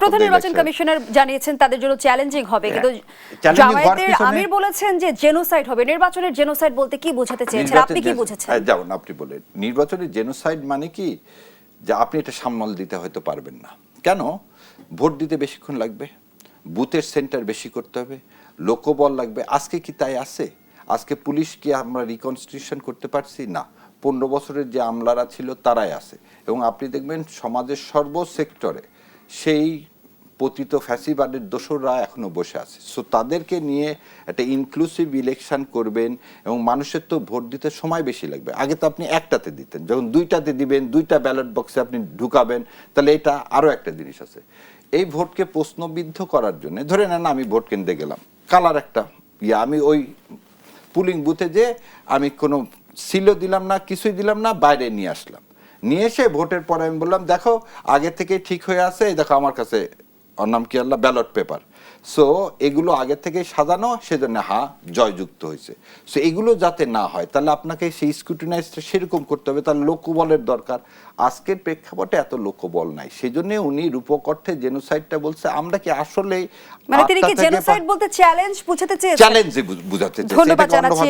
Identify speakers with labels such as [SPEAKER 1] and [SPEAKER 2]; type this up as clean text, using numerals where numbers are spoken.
[SPEAKER 1] প্রধান নির্বাচন কমিশনার জানিয়েছেন তাদের জন্য চ্যালেঞ্জিং হবে, কিন্তু জামায়াতের আমির বলেছেন যে জেনোসাইড হবে। নির্বাচনের জেনোসাইড বলতে কি বোঝাতে চেয়েছেন, আপনি কি বুঝেছেন?
[SPEAKER 2] যেমন আপনি বলেন নির্বাচনের জেনোসাইড মানে কি, যে আপনি এটা সামাল দিতে হয়তো পারবেন না। কেন? ভোট দিতে বেশিক্ষণ লাগবে, বুথের সেন্টার বেশি করতে হবে, লোকবল লাগবে। আজকে কি তাই আছে? আজকে পুলিশ কি আমরা রিকনস্টিটিউশন করতে পারছি? না। 15 বছরের যে আমলারা ছিল তারাই আছে, এবং আপনি দেখবেন সমাজের সর্ব সেক্টরে সেই পতিত ফ্যাসিবাদের দোসররা এখনো বসে আছে। সো তাদেরকে নিয়ে একটা ইনক্লুসিভ ইলেকশন করবেন, এবং মানুষের তো ভোট দিতে সময় বেশি লাগবে। আগে তো আপনি একটাতে দিতেন, যখন দুইটাতে দিবেন, দুইটা ব্যালট বক্সে আপনি ঢুকাবেন, তাহলে এটা আরও একটা জিনিস আছে। এই ভোটকে প্রশ্নবিদ্ধ করার জন্য ধরে নেন আমি ভোট কেন্দ্রে গেলাম, কালার একটা আমি ওই পুলিং বুথে যে আমি কোনো সিলও দিলাম না, কিছুই দিলাম না, বাইরে নিয়ে আসলাম। নিয়ে এসে ভোটের পরে আমি বললাম দেখো আগে থেকে ঠিক হয়ে আছে, দেখো আমার কাছে ওর নাম কি আল্লাহ ব্যালট পেপার। সো এগুলো আগে থেকে সাজানো, সেজন্য জয়যুক্ত হয়েছে। সো এগুলো যাতে না হয়, তাহলে আপনাকে সেই স্ক্রুটিনাইজটা সেরকম করতে হবে, তার লোকবলের দরকার। আজকের প্রেক্ষাপটে এত লোকবল নাই, সেই জন্য উনি রূপক অর্থে জেনোসাইডটা বলছে। আমরা কি আসলে
[SPEAKER 1] মানে তিনি কি জেনোসাইড বলতে চ্যালেঞ্জ বুঝাতে চেয়েছেন?
[SPEAKER 2] চ্যালেঞ্জ বুঝাতে চেয়েছেন।
[SPEAKER 1] ধন্যবাদ জানাচ্ছি।